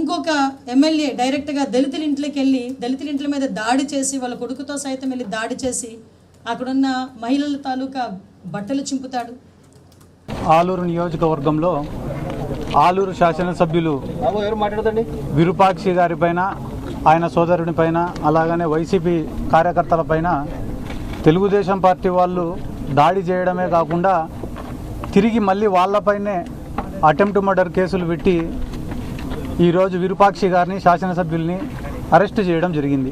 ఇంకొక ఎమ్మెల్యే డైరెక్ట్గా దళితుల ఇంట్లోకి వెళ్ళి దళితుల ఇంట్ల మీద దాడి చేసి వాళ్ళ కొడుకుతో సైతం వెళ్ళి దాడి చేసి అక్కడున్న మహిళల తాలూకా బట్టలు చింపుతాడు. ఆలూరు నియోజకవర్గంలో ఆలూరు శాసనసభ్యులు విరూపాక్షి గారి పైన, ఆయన సోదరుని పైన, అలాగనే వైసీపీ కార్యకర్తల పైన తెలుగుదేశం పార్టీ వాళ్ళు దాడి చేయడమే కాకుండా తిరిగి మళ్ళీ వాళ్ళపైనే అటెంప్ట్ మర్డర్ కేసులు పెట్టి ఈరోజు విరూపాక్షి గారిని, శాసనసభ్యుల్ని అరెస్ట్ చేయడం జరిగింది.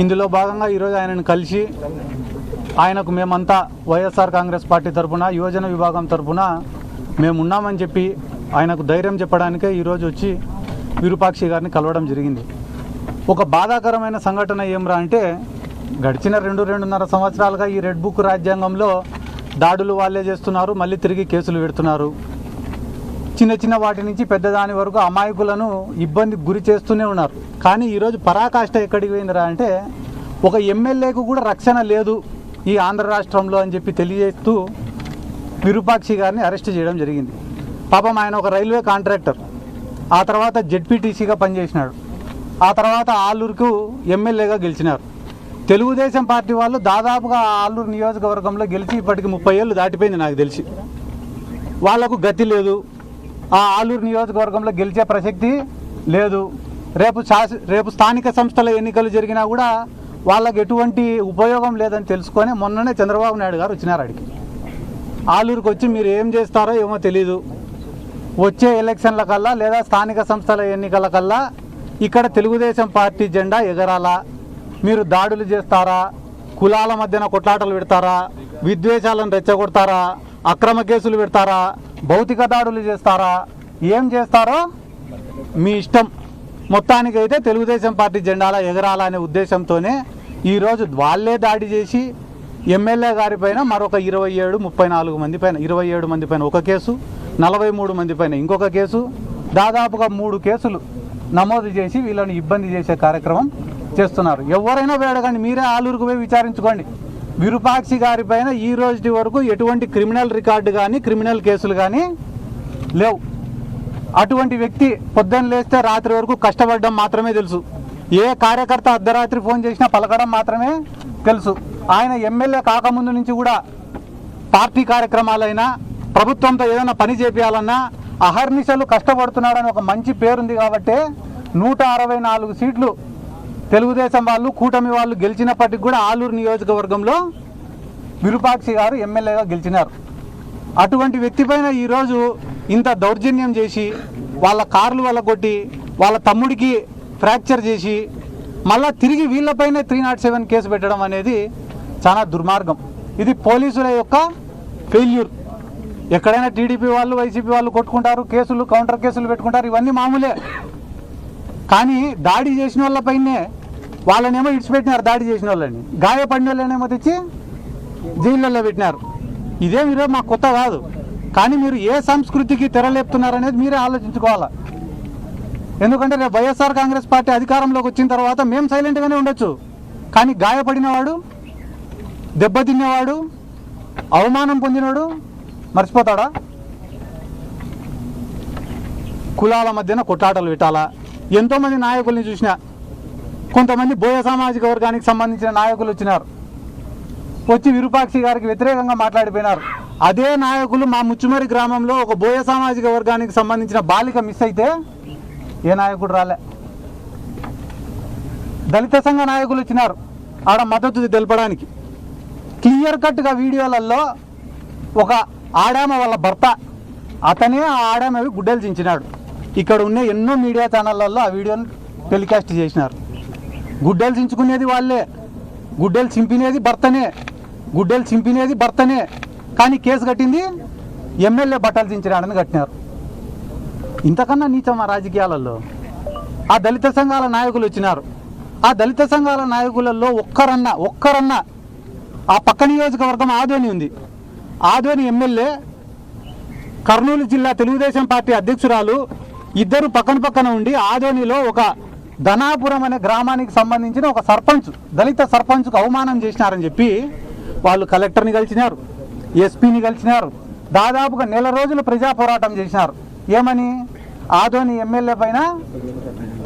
ఇందులో భాగంగా ఈరోజు ఆయనను కలిసి ఆయనకు మేమంతా వైఎస్ఆర్ కాంగ్రెస్ పార్టీ తరఫున, యువజన విభాగం తరఫున మేమున్నామని చెప్పి ఆయనకు ధైర్యం చెప్పడానికే ఈరోజు వచ్చి విరూపాక్షి గారిని కలవడం జరిగింది. ఒక బాధాకరమైన సంఘటన ఏమ్రా అంటే, గడిచిన 2-2.5 సంవత్సరాలుగా ఈ రెడ్ బుక్ రాజ్యాంగంలో దాడులు వాళ్ళే చేస్తున్నారు, మళ్ళీ తిరిగి కేసులు పెడుతున్నారు. చిన్న చిన్న వాటి నుంచి పెద్దదాని వరకు అమాయకులను ఇబ్బందికి గురి చేస్తూనే ఉన్నారు. కానీ ఈరోజు పరాకాష్ట ఎక్కడికి పోయిందిరా అంటే, ఒక ఎమ్మెల్యేకు కూడా రక్షణ లేదు ఈ ఆంధ్ర రాష్ట్రంలో అని చెప్పి తెలియజేస్తూ విరూపాక్షి గారిని అరెస్ట్ చేయడం జరిగింది. పాపం ఆయన ఒక రైల్వే కాంట్రాక్టర్, ఆ తర్వాత జెడ్పీటీసీగా పనిచేసినాడు, ఆ తర్వాత ఆలూరుకు ఎమ్మెల్యేగా గెలిచినారు. తెలుగుదేశం పార్టీ వాళ్ళు దాదాపుగా ఆలూరు నియోజకవర్గంలో గెలిచి ఇప్పటికి 30 ఏళ్ళు దాటిపోయింది నాకు తెలిసి. వాళ్లకు గతి లేదు, ఆ ఆలూరు నియోజకవర్గంలో గెలిచే ప్రసక్తి లేదు. రేపు స్థానిక సంస్థల ఎన్నికలు జరిగినా కూడా వాళ్ళకు ఎటువంటి ఉపయోగం లేదని తెలుసుకొని మొన్ననే చంద్రబాబు నాయుడు గారు వచ్చినారు అడిగి. ఆలూరుకు వచ్చి మీరు ఏం చేస్తారో ఏమో తెలీదు, వచ్చే ఎలక్షన్ల కల్లా లేదా స్థానిక సంస్థల ఎన్నికల కల్లా ఇక్కడ తెలుగుదేశం పార్టీ జెండా ఎగరాలా, మీరు దాడులు చేస్తారా, కులాల మధ్యన కొట్లాటలు పెడతారా, విద్వేషాలను రెచ్చగొడతారా, అక్రమ కేసులు పెడతారా, భౌతిక దాడులు చేస్తారా, ఏం చేస్తారో మీ ఇష్టం, మొత్తానికైతే తెలుగుదేశం పార్టీ జెండాల ఎగరాలా అనే ఉద్దేశంతోనే ఈరోజు వాళ్ళే దాడి చేసి ఎమ్మెల్యే గారి పైన మరొక 34 మంది పైన, 27 మంది పైన ఒక కేసు, 43 మంది పైన ఇంకొక కేసు, దాదాపుగా 3 కేసులు నమోదు చేసి వీళ్ళని ఇబ్బంది చేసే కార్యక్రమం చేస్తున్నారు. ఎవరైనా వేడకండి, మీరే ఆలూరుకు పోయి విచారించుకోండి. విరూపాక్షి గారి పైన ఈ రోజు వరకు ఎటువంటి క్రిమినల్ రికార్డు కానీ, క్రిమినల్ కేసులు కానీ లేవు. అటువంటి వ్యక్తి పొద్దున్న లేస్తే రాత్రి వరకు కష్టపడడం మాత్రమే తెలుసు. ఏ కార్యకర్త అర్ధరాత్రి ఫోన్ చేసినా పలకడం మాత్రమే తెలుసు. ఆయన ఎమ్మెల్యే కాకముందు నుంచి కూడా పార్టీ కార్యక్రమాలైనా, ప్రభుత్వంతో ఏదైనా పని చేపించాలన్నా అహర్నిశలు కష్టపడుతున్నాడని ఒక మంచి పేరుంది. కాబట్టి 164 సీట్లు తెలుగుదేశం వాళ్ళు, కూటమి వాళ్ళు గెలిచినప్పటికి కూడా ఆలూరు నియోజకవర్గంలో విరూపాక్షి గారు ఎమ్మెల్యేగా గెలిచినారు. అటువంటి వ్యక్తి పైన ఈరోజు ఇంత దౌర్జన్యం చేసి, వాళ్ళ కార్లు కొట్టి, వాళ్ళ తమ్ముడికి ఫ్రాక్చర్ చేసి, మళ్ళా తిరిగి వీళ్ళపైనే 307 కేసు పెట్టడం అనేది చాలా దుర్మార్గం. ఇది పోలీసుల యొక్క ఫెయిల్యూర్. ఎక్కడైనా టీడీపీ వాళ్ళు, వైసీపీ వాళ్ళు కొట్టుకుంటారు, కేసులు, కౌంటర్ కేసులు పెట్టుకుంటారు, ఇవన్నీ మామూలే. కానీ దాడి చేసిన వాళ్ళపైనే వాళ్ళనేమో ఇడిచిపెట్టినారు, దాడి చేసిన వాళ్ళని, గాయపడిన వాళ్ళనేమో తెచ్చి జైళ్ళల్లో పెట్టినారు. ఇదే మీరు మాకు కొత్త కాదు. కానీ మీరు ఏ సంస్కృతికి తెరలేపుతున్నారనేది మీరే ఆలోచించుకోవాలా. ఎందుకంటే రేపు వైఎస్ఆర్ కాంగ్రెస్ పార్టీ అధికారంలోకి వచ్చిన తర్వాత మేము సైలెంట్గానే ఉండొచ్చు, కానీ గాయపడినవాడు, దెబ్బతిన్నవాడు, అవమానం పొందినవాడు మర్చిపోతాడా? కులాల మధ్యన కొట్లాటలు పెట్టాలా? ఎంతోమంది నాయకుల్ని చూసినా, కొంతమంది బోయ సామాజిక వర్గానికి సంబంధించిన నాయకులు వచ్చినారు, వచ్చి విరూపాక్షి గారికి వ్యతిరేకంగా మాట్లాడిపోయినారు. అదే నాయకులు మా ముచ్చుమరి గ్రామంలో ఒక బోయ సామాజిక వర్గానికి సంబంధించిన బాలిక మిస్ అయితే ఏ నాయకుడు రాలే. దళిత సంఘ నాయకులు వచ్చినారు ఆడ మద్దతు తెలపడానికి. క్లియర్ కట్గా వీడియోలలో ఒక ఆడామ వాళ్ళ భర్త, అతనే ఆ ఆడామవి గుడ్డలు చించినాడు. ఇక్కడ ఉన్న ఎన్నో మీడియా ఛానళ్ళల్లో ఆ వీడియోని టెలికాస్ట్ చేసినారు. గుడ్డలు చించుకునేది వాళ్ళే, గుడ్డలు చింపినేది భర్తనే, కానీ కేసు కట్టింది ఎమ్మెల్యే బట్టలు చించినాడని కట్టినారు. ఇంతకన్నా నీచం ఆ రాజకీయాలలో. ఆ దళిత సంఘాల నాయకులు వచ్చినారు. ఆ దళిత సంఘాల నాయకులలో ఒక్కరన్నా ఆ పక్క నియోజకవర్గం ఆదోని ఉంది, ఆదోని ఎమ్మెల్యే, కర్నూలు జిల్లా తెలుగుదేశం పార్టీ అధ్యక్షురాలు, ఇద్దరు పక్కన ఉండి ఆదోనిలో ఒక ధనాపురం అనే గ్రామానికి సంబంధించిన ఒక సర్పంచ్, దళిత సర్పంచ్కు అవమానం చేసినారని చెప్పి వాళ్ళు కలెక్టర్ని కలిసినారు, ఎస్పీని కలిసినారు. దాదాపుగా నెల రోజులు ప్రజా పోరాటం చేసినారు. ఏమని? ఆదోని ఎమ్మెల్యే పైన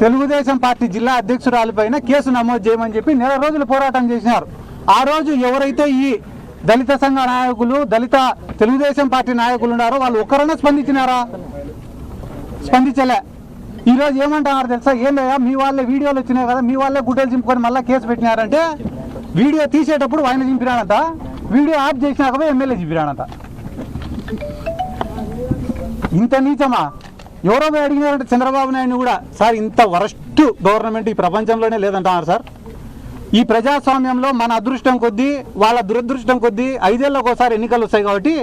తెలుగుదేశం పార్టీ జిల్లా అధ్యక్షురాలి పైన కేసు నమోదు చేయమని చెప్పి నెల రోజులు పోరాటం చేసినారు. ఆ రోజు ఎవరైతే ఈ దళిత సంఘ నాయకులు, దళిత తెలుగుదేశం పార్టీ నాయకులు ఉన్నారో వాళ్ళు ఒక్కరైనా స్పందించినారా? స్పందించలే. ఈరోజు ఏమంటున్నారు తెలుసా? ఏం లేదా మీ వాళ్ళే వీడియోలు వచ్చినాయి కదా, మీ వాళ్ళే గుడ్డలు చింపుకొని మళ్ళీ కేసు పెట్టినారంటే వీడియో తీసేటప్పుడు ఆయన చింపిరానంట, వీడియో ఆఫ్ చేసినాక ఎమ్మెల్యే చింపిరానంట. ఇంత నీచమా? ఎవరో అడిగినారంటే చంద్రబాబు నాయుడు కూడా, సార్ ఇంత వరస్ట్ గవర్నమెంట్ ఈ ప్రపంచంలోనే లేదంటున్నారు సార్. ఈ ప్రజాస్వామ్యంలో మన అదృష్టం కొద్దీ, వాళ్ళ దురదృష్టం కొద్దీ 5 ఏళ్ళకి ఒకసారి ఎన్నికలు వస్తాయి కాబట్టి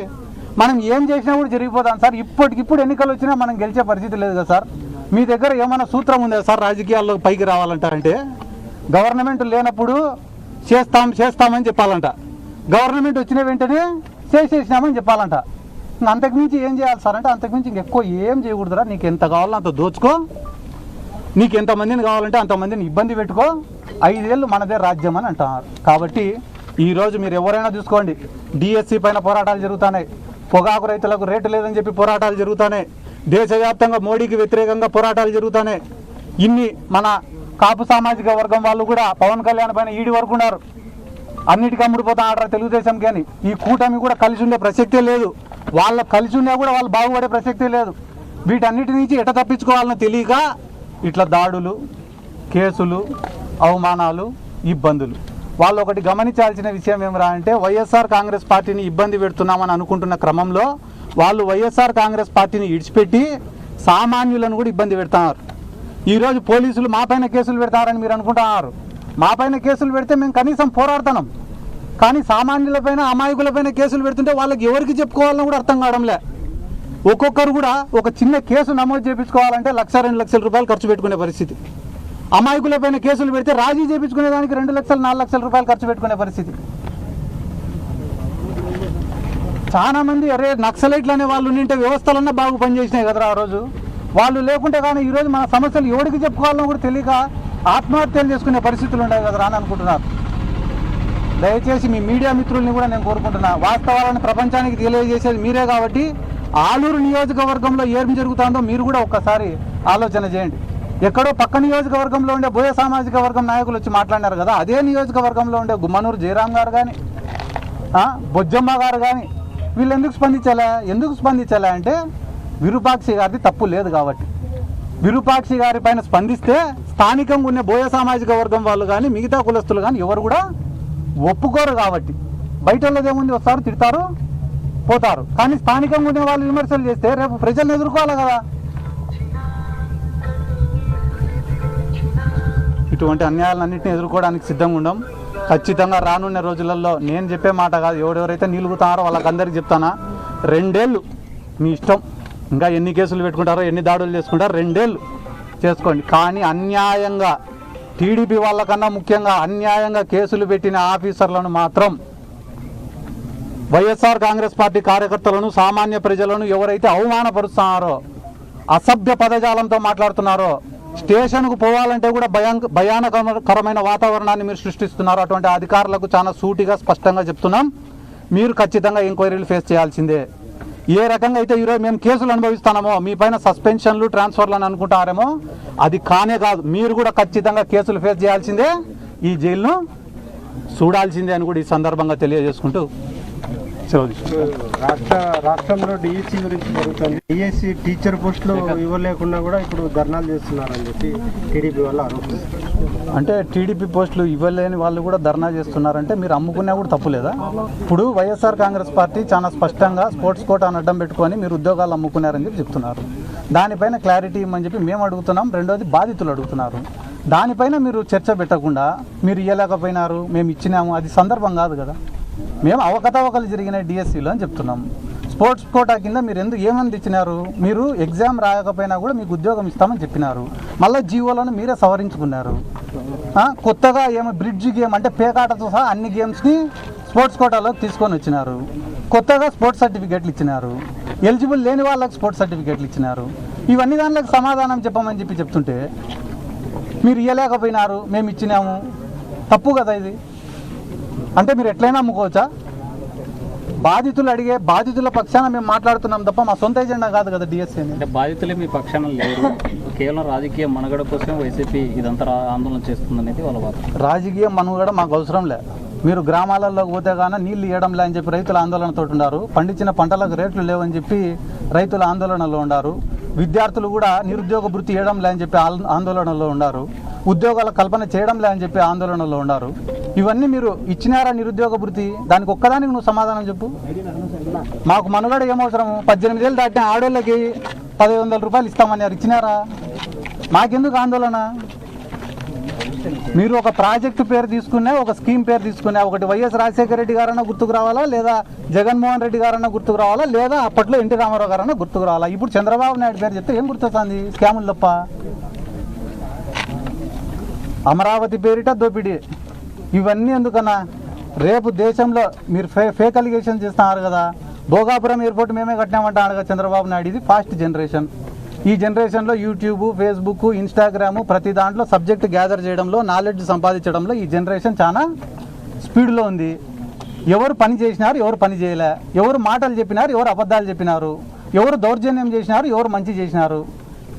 మనం ఏం చేసినా కూడా జరిగిపోతాం సార్. ఇప్పటికిప్పుడు ఎన్నికలు వచ్చినా మనం గెలిచే పరిస్థితి లేదు కదా సార్. మీ దగ్గర ఏమైనా సూత్రం ఉందా సార్ రాజకీయాల్లో పైకి రావాలంటారంటే? గవర్నమెంట్ లేనప్పుడు చేస్తామని చెప్పాలంట, గవర్నమెంట్ వచ్చిన వెంటనే చేసేసినామని చెప్పాలంట. అంతకుమించి ఏం చేయాలి సార్ అంటే, అంతకుమించి ఇంకెక్కువ ఏం చేయకూడదురా. నీకు ఎంత కావాలో అంత దోచుకో, నీకు ఎంతమందిని కావాలంటే అంతమందిని ఇబ్బంది పెట్టుకో, 5 ఏళ్ళు మనదే రాజ్యం అని అంటున్నారు. కాబట్టి ఈరోజు మీరు ఎవరైనా చూసుకోండి, డిఎస్సి పైన పోరాటాలు జరుగుతున్నాయి, పొగాకు రైతులకు రేటు లేదని చెప్పి పోరాటాలు జరుగుతున్నాయి, దేశవ్యాప్తంగా మోడీకి వ్యతిరేకంగా పోరాటాలు జరుగుతున్నాయి. ఇన్ని మన కాపు సామాజిక వర్గం వాళ్ళు కూడా పవన్ కళ్యాణ్ పైన ఈడి వరకు ఉన్నారు. అన్నిటికీ అమ్ముడిపోతా ఆడరా తెలుగుదేశం. కానీ ఈ కూటమి కూడా కలిసి ఉండే ప్రసక్తే లేదు. వాళ్ళ కలిసి ఉన్నా కూడా వాళ్ళు బాగుపడే ప్రసక్తే లేదు. వీటన్నిటి నుంచి ఎట తప్పించుకోవాలని తెలియక ఇట్లా దాడులు, కేసులు, అవమానాలు, ఇబ్బందులు. వాళ్ళు ఒకటి గమనించాల్సిన విషయం ఏమిరా అంటే, వైఎస్ఆర్ కాంగ్రెస్ పార్టీని ఇబ్బంది పెడుతున్నామని అనుకుంటున్న క్రమంలో వాళ్ళు వైఎస్ఆర్ కాంగ్రెస్ పార్టీని ఇడిచిపెట్టి సామాన్యులను కూడా ఇబ్బంది పెడుతున్నారు. ఈరోజు పోలీసులు మా పైన కేసులు పెడతారని మీరు అనుకుంటున్నారు. మా పైన కేసులు పెడితే మేము కనీసం పోరాడుతున్నాం, కానీ సామాన్యులపైన, అమాయకులపైన కేసులు పెడుతుంటే వాళ్ళకి ఎవరికి చెప్పుకోవాలని కూడా అర్థం కావడంలే. ఒక్కొక్కరు కూడా ఒక చిన్న కేసు నమోదు చేయించుకోవాలంటే 1,00,000-2 లక్షల రూపాయలు ఖర్చు పెట్టుకునే పరిస్థితి. అమాయకులపైన కేసులు పెడితే రాజీ చేయించుకునే దానికి 2 లక్షలు 4 లక్షల రూపాయలు ఖర్చు పెట్టుకునే పరిస్థితి. చాలా మంది అరే నక్సలైట్లు అనే వాళ్ళు ఉంటే వ్యవస్థలన్నా బాగా పనిచేసినాయి కదరా ఆ రోజు. వాళ్ళు లేకుంటే కానీ ఈరోజు మన సమస్యలు ఎవరికి చెప్పుకోవాలని కూడా తెలియక ఆత్మహత్యలు చేసుకునే పరిస్థితులు ఉన్నాయి కదరా అని అనుకుంటున్నారు. దయచేసి మీ మీడియా మిత్రుల్ని కూడా నేను కోరుకుంటున్నా, వాస్తవాలను ప్రపంచానికి తెలియజేసేది మీరే కాబట్టి ఆలూరు నియోజకవర్గంలో ఏం జరుగుతుందో మీరు కూడా ఒక్కసారి ఆలోచన చేయండి. ఎక్కడో పక్క నియోజకవర్గంలో ఉండే బోయ సామాజిక వర్గం నాయకులు వచ్చి మాట్లాడినారు కదా, అదే నియోజకవర్గంలో ఉండే గుమ్మనూరు జయరాం గారు కానీ, బొజ్జమ్మ గారు కానీ వీళ్ళు ఎందుకు స్పందించాలా అంటే విరూపాక్షి గారిది తప్పు లేదు కాబట్టి. విరూపాక్షి గారి పైన స్పందిస్తే స్థానికంగా ఉన్న బోయ సామాజిక వర్గం వాళ్ళు కానీ మిగతా కులస్తులు కానీ ఎవరు కూడా ఒప్పుకోరు కాబట్టి. బయట వాళ్ళదేముంది, వస్తారు తిడతారు పోతారు, కానీ స్థానికంగా ఉండే వాళ్ళు విమర్శలు చేస్తే రేపు ప్రజలను ఎదుర్కోవాలి కదా. ఇటువంటి అన్యాయాలన్నింటినీ ఎదుర్కోవడానికి సిద్ధంగా ఉండం. ఖచ్చితంగా రానున్న రోజులలో నేను చెప్పే మాట కాదు, ఎవరెవరైతే నిలుగుతారో వాళ్ళకందరికీ చెప్తానా, 2 ఏళ్ళు మీ ఇష్టం, ఇంకా ఎన్ని కేసులు పెట్టుకుంటారో ఎన్ని దాడులు చేసుకుంటారో 2 ఏళ్ళు చేసుకోండి. కానీ అన్యాయంగా టీడీపీ వాళ్ళకన్నా ముఖ్యంగా అన్యాయంగా కేసులు పెట్టిన ఆఫీసర్లను మాత్రం, వైఎస్ఆర్ కాంగ్రెస్ పార్టీ కార్యకర్తలను, సామాన్య ప్రజలను ఎవరైతే అవమానపరుస్తున్నారో, అసభ్య పదజాలంతో మాట్లాడుతున్నారో, స్టేషన్కు పోవాలంటే కూడా భయానకరమైన వాతావరణాన్ని మీరు సృష్టిస్తున్నారు. అటువంటి అధికారులకు చాలా సూటిగా స్పష్టంగా చెప్తున్నాం, మీరు ఖచ్చితంగా ఎంక్వైరీలు ఫేస్ చేయాల్సిందే. ఏ రకంగా అయితే ఈరోజు మేము కేసులు అనుభవిస్తున్నామో, మీ పైన సస్పెన్షన్లు, ట్రాన్స్ఫర్లు అని అనుకుంటారేమో, అది కానే కాదు. మీరు కూడా ఖచ్చితంగా కేసులు ఫేస్ చేయాల్సిందే, ఈ జైలును చూడాల్సిందే అని కూడా ఈ సందర్భంగా తెలియజేసుకుంటూ రాష్ట్రంలో డిఎస్సి గురించి జరుగుతుంది. డిఎస్సి టీచర్ పోస్టులు ఇవ్వలేకుండా కూడా ఇప్పుడు ధర్నాలు చేస్తున్నారని చెప్పి టీడీపీ వాళ్ళు ఆరోపిస్తున్నారు. అంటే టీడీపీ పోస్టులు ఇవ్వలేని వాళ్ళు కూడా ధర్నా చేస్తున్నారంటే మీరు అమ్ముకున్నా కూడా తప్పు లేదా? ఇప్పుడు వైఎస్ఆర్ కాంగ్రెస్ పార్టీ చాలా స్పష్టంగా స్పోర్ట్స్ కోటాను అడ్డం పెట్టుకొని మీరు ఉద్యోగాలు అమ్ముకున్నారని చెప్పి చెప్తున్నారు. దానిపైన క్లారిటీ ఇవ్వమని చెప్పి మేము అడుగుతున్నాం. రెండోది బాధితులు అడుగుతున్నారు. దానిపైన మీరు చర్చ పెట్టకుండా మీరు ఇవ్వలేకపోయినారు, మేము ఇచ్చినాము, అది సందర్భం కాదు కదా. మేము అవకతవకలు జరిగినాయి డిఎస్సిలో అని చెప్తున్నాం. స్పోర్ట్స్ కోటా కింద మీరు ఏమని ఇచ్చినారు? మీరు ఎగ్జామ్ రాయకపోయినా కూడా మీకు ఉద్యోగం ఇస్తామని చెప్పినారు. మళ్ళీ జీవోలను మీరే సవరించుకున్నారు. కొత్తగా ఏమో బ్రిడ్జ్ గేమ్ అంటే పేకాటతో సహా అన్ని గేమ్స్ని స్పోర్ట్స్ కోటాలో తీసుకొని వచ్చినారు. కొత్తగా స్పోర్ట్స్ సర్టిఫికేట్లు ఇచ్చినారు. ఎలిజిబుల్ లేని వాళ్ళకి స్పోర్ట్స్ సర్టిఫికేట్లు ఇచ్చినారు. ఇవన్నీ దానిలోకి సమాధానం చెప్పమని చెప్తుంటే మీరు ఇవ్వలేకపోయినారు, మేము ఇచ్చినాము, తప్పు కదా ఇది. అంటే మీరు ఎట్లయినా అమ్ముకోవచ్చా? బాధితుల పక్షాన మేము మాట్లాడుతున్నాం తప్ప మా సొంత ఎజెండా కాదు కదా డిఎస్సీ అంటే బాధితులే మీ పక్షాన లేరు, కేవలం రాజకీయ మనుగడ కోసం వైసీపీ ఇదంతా ఆందోళన చేస్తుందనేది వాళ్ళ వాదన. రాజకీయ మనుగడ మాకు అవసరం లే. మీరు గ్రామాలలోకి పోతే కానీ నీళ్లు ఇవ్వడం లే అని చెప్పి రైతుల ఆందోళనతో ఉన్నారు. పండించిన పంటలకు రేట్లు లేవని చెప్పి రైతుల ఆందోళనలో ఉన్నారు. విద్యార్థులు కూడా నిరుద్యోగ భృతి ఇవ్వడం లే అని చెప్పి ఆందోళనలో ఉన్నారు. ఉద్యోగాల కల్పన చేయడం లే అని చెప్పి ఆందోళనలో ఉన్నారు. ఇవన్నీ మీరు ఇచ్చినారా నిరుద్యోగ భృతి? దానికి ఒక్కదానికి నువ్వు సమాధానం చెప్పు. మాకు మనుగడ ఏమవసరము? 18 ఏళ్ళు దాటిన ఆడోళ్ళకి 1500 రూపాయలు ఇస్తామన్నారు, ఇచ్చినారా? మాకెందుకు ఆందోళన? మీరు ఒక ప్రాజెక్టు పేరు తీసుకున్నా, ఒక స్కీమ్ పేరు తీసుకున్నా, ఒకటి వైఎస్ రాజశేఖర రెడ్డి గారన్నా గుర్తుకు రావాలా, లేదా జగన్మోహన్ రెడ్డి గారన్నా గుర్తుకు రావాలా, లేదా అప్పట్లో ఎన్టీ రామారావు గారన్నా గుర్తుకు రావాలా? ఇప్పుడు చంద్రబాబు నాయుడు పేరు చెప్తే ఏం గుర్తొస్తుంది? స్కాములు తప్ప. అమరావతి పేరిట దోపిడీ. ఇవన్నీ ఎందుకన్నా? రేపు దేశంలో మీరు ఫేక్ అలిగేషన్ చేస్తున్నారు కదా. భోగాపురం ఎయిర్పోర్ట్ మేమే కట్టినామంటాడు కదా చంద్రబాబు నాయుడు. ఇది ఫాస్ట్ జనరేషన్. ఈ జనరేషన్లో యూట్యూబ్, ఫేస్బుక్, ఇన్స్టాగ్రామ్ ప్రతి దాంట్లో సబ్జెక్ట్ గ్యాదర్ చేయడంలో, నాలెడ్జ్ సంపాదించడంలో ఈ జనరేషన్ చాలా స్పీడ్లో ఉంది. ఎవరు పని చేసినారు, ఎవరు పని చేయలే, ఎవరు మాటలు చెప్పినారు, ఎవరు అబద్ధాలు చెప్పినారు, ఎవరు దౌర్జన్యం చేసినారు, ఎవరు మంచి చేసినారు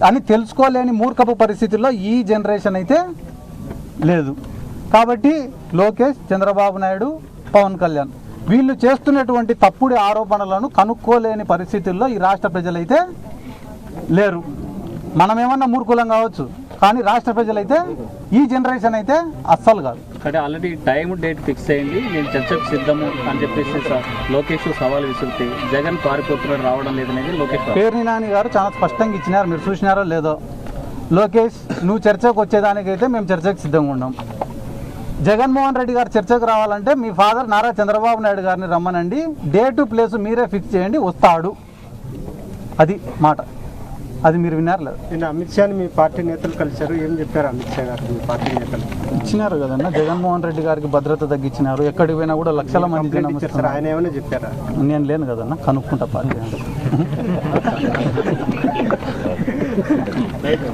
అని తెలుసుకోలేని మూర్ఖపు పరిస్థితుల్లో ఈ జనరేషన్ అయితే లేదు. కాబట్టి లోకేష్, చంద్రబాబు నాయుడు, పవన్ కళ్యాణ్ వీళ్ళు చేస్తున్నటువంటి తప్పుడు ఆరోపణలను కనుక్కోలేని పరిస్థితుల్లో ఈ రాష్ట్ర ప్రజలైతే లేరు. మనమేమన్నా మూర్ఖులం కావచ్చు, కానీ రాష్ట్ర ప్రజలైతే, ఈ జనరేషన్ అయితే అస్సలు కాదు. అంటే ఆల్రెడీ డేట్ ఫిక్స్ అయింది, నేను చర్చకు సిద్ధము అని చెప్పేసి లోకేష్ సవాల్ విసురుతే జగన్ పారిపోతున్నాడు, రావడం లేదనేది లోకేష్. పేర్ని నాని గారు చాలా స్పష్టంగా ఇచ్చినారు, మీరు చూసినారో లేదో. లోకేష్, నువ్వు చర్చకు వచ్చేదానికైతే మేము చర్చకు సిద్ధంగా ఉన్నాం. జగన్మోహన్ రెడ్డి గారు చర్చకు రావాలంటే మీ ఫాదర్ నారా చంద్రబాబు నాయుడు గారిని రమ్మనండి, డేటు ప్లేసు మీరే ఫిక్స్ చేయండి, వస్తాడు. అది మాట. అది మీరు విన్నారు లేదు? నేను అమిత్ షాని మీ పార్టీ నేతలు కలిశారు, ఏం చెప్పారు అమిత్ షా గారు? మీ పార్టీ నేతలు ఇచ్చినారు కదన్నా, జగన్మోహన్ రెడ్డి గారికి భద్రత తగ్గించినారు. ఎక్కడికి పోయినా కూడా లక్షల మంది జనం. ఆయన ఏమైనా చెప్పారా? నేను లేను కదన్నా, కనుక్కుంటా పార్టీ.